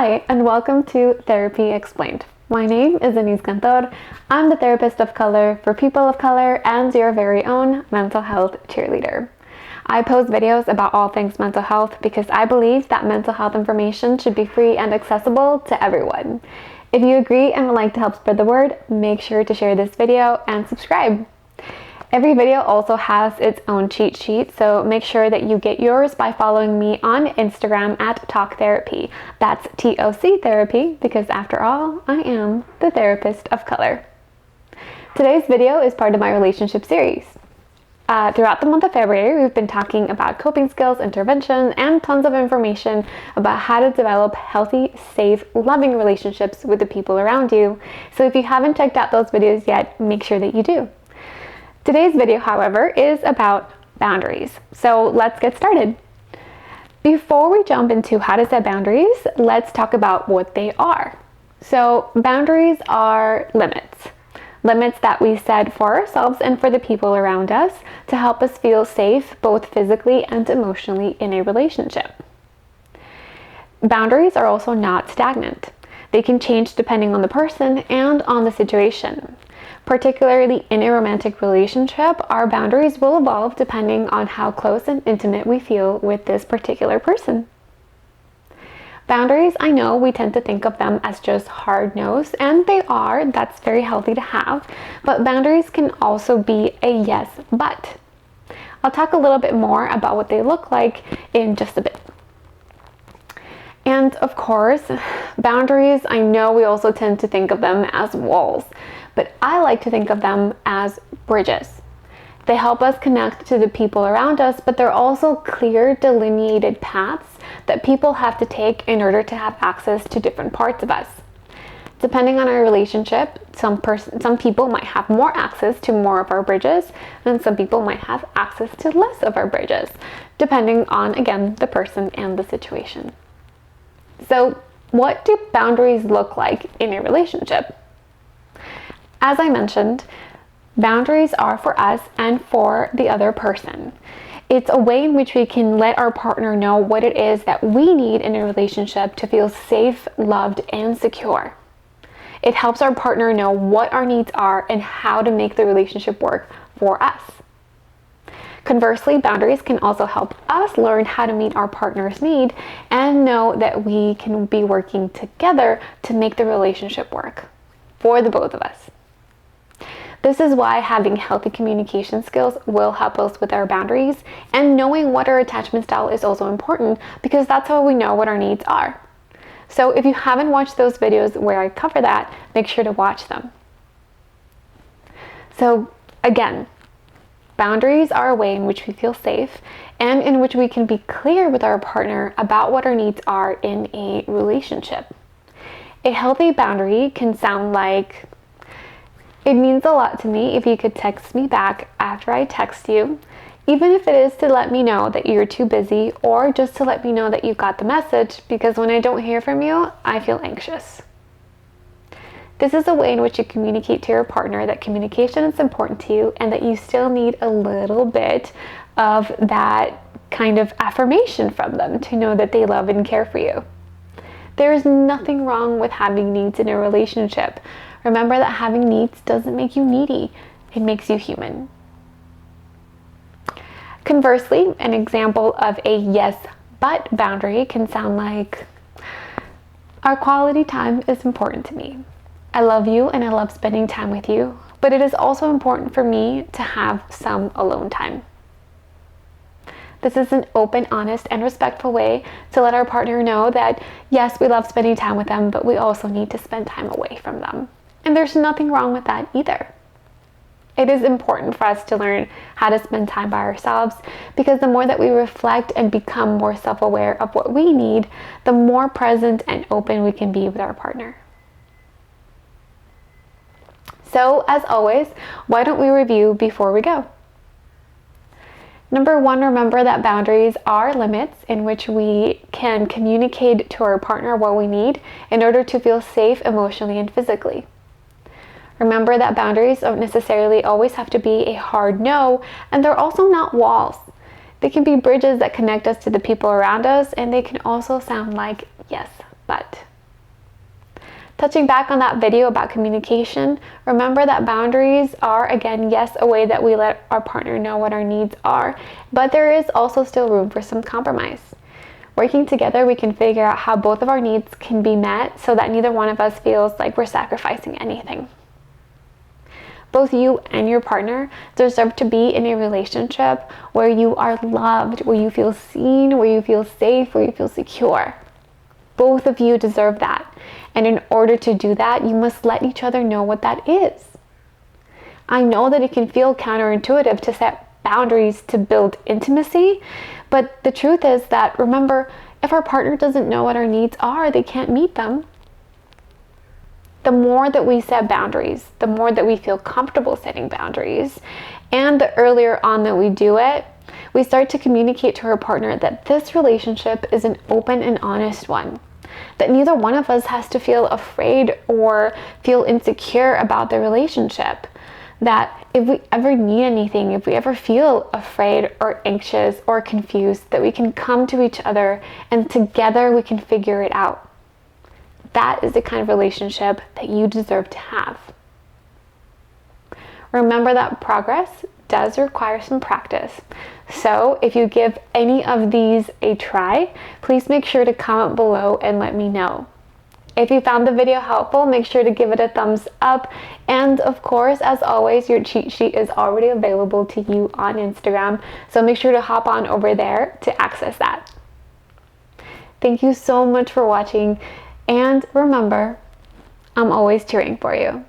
Hi, and welcome to Therapy Explained. My name is Denise Cantor. I'm the therapist of color for people of color and your very own mental health cheerleader. I post videos about all things mental health because I believe that mental health information should be free and accessible to everyone. If you agree and would like to help spread the word, make sure to share this video and subscribe. Every video also has its own cheat sheet, so make sure that you get yours by following me on Instagram at Talk Therapy. That's TOC Therapy, because after all, I am the therapist of color. Today's video is part of my relationship series. Throughout the month of February, we've been talking about coping skills, intervention, and tons of information about how to develop healthy, safe, loving relationships with the people around you. So if you haven't checked out those videos yet, make sure that you do. Today's video, however, is about boundaries. So let's get started. Before we jump into how to set boundaries, let's talk about what they are. So boundaries are limits. Limits that we set for ourselves and for the people around us to help us feel safe, both physically and emotionally in a relationship. Boundaries are also not stagnant. They can change depending on the person and on the situation. Particularly in a romantic relationship, our boundaries will evolve depending on how close and intimate we feel with this particular person. Boundaries, I know we tend to think of them as just hard no's, and they are. That's very healthy to have. But boundaries can also be a yes, but. I'll talk a little bit more about what they look like in just a bit. And of course, boundaries, I know we also tend to think of them as walls, but I like to think of them as bridges. They help us connect to the people around us, but they're also clear, delineated paths that people have to take in order to have access to different parts of us. Depending on our relationship, some people might have more access to more of our bridges, and some people might have access to less of our bridges, depending on, again, the person and the situation. So, what do boundaries look like in a relationship? As I mentioned, boundaries are for us and for the other person. It's a way in which we can let our partner know what it is that we need in a relationship to feel safe, loved, and secure. It helps our partner know what our needs are and how to make the relationship work for us. Conversely, boundaries can also help us learn how to meet our partner's need and know that we can be working together to make the relationship work for the both of us. This is why having healthy communication skills will help us with our boundaries, and knowing what our attachment style is also important, because that's how we know what our needs are. So if you haven't watched those videos where I cover that, make sure to watch them. So again, boundaries are a way in which we feel safe and in which we can be clear with our partner about what our needs are in a relationship. A healthy boundary can sound like, "It means a lot to me if you could text me back after I text you, even if it is to let me know that you're too busy or just to let me know that you got the message, because when I don't hear from you, I feel anxious." This is a way in which you communicate to your partner that communication is important to you and that you still need a little bit of that kind of affirmation from them to know that they love and care for you. There is nothing wrong with having needs in a relationship. Remember that having needs doesn't make you needy. It makes you human. Conversely, an example of a yes but boundary can sound like, "Our quality time is important to me. I love you and I love spending time with you, but it is also important for me to have some alone time." This is an open, honest, and respectful way to let our partner know that, yes, we love spending time with them, but we also need to spend time away from them. And there's nothing wrong with that either. It is important for us to learn how to spend time by ourselves, because the more that we reflect and become more self-aware of what we need, the more present and open we can be with our partner. So, as always, why don't we review before we go? Number one, remember that boundaries are limits in which we can communicate to our partner what we need in order to feel safe emotionally and physically. Remember that boundaries don't necessarily always have to be a hard no, and they're also not walls. They can be bridges that connect us to the people around us, and they can also sound like yes, but. Touching back on that video about communication, remember that boundaries are, again, yes, a way that we let our partner know what our needs are, but there is also still room for some compromise. Working together, we can figure out how both of our needs can be met so that neither one of us feels like we're sacrificing anything. Both you and your partner deserve to be in a relationship where you are loved, where you feel seen, where you feel safe, where you feel secure. Both of you deserve that. And in order to do that, you must let each other know what that is. I know that it can feel counterintuitive to set boundaries to build intimacy, but the truth is that, remember, if our partner doesn't know what our needs are, they can't meet them. The more that we set boundaries, the more that we feel comfortable setting boundaries, and the earlier on that we do it, we start to communicate to our partner that this relationship is an open and honest one. That neither one of us has to feel afraid or feel insecure about the relationship. That if we ever need anything, if we ever feel afraid or anxious or confused, that we can come to each other and together we can figure it out. That is the kind of relationship that you deserve to have. Remember that progress does require some practice. So if you give any of these a try, please make sure to comment below and let me know. If you found the video helpful, make sure to give it a thumbs up. And of course, as always, your cheat sheet is already available to you on Instagram. So make sure to hop on over there to access that. Thank you so much for watching. And remember, I'm always cheering for you.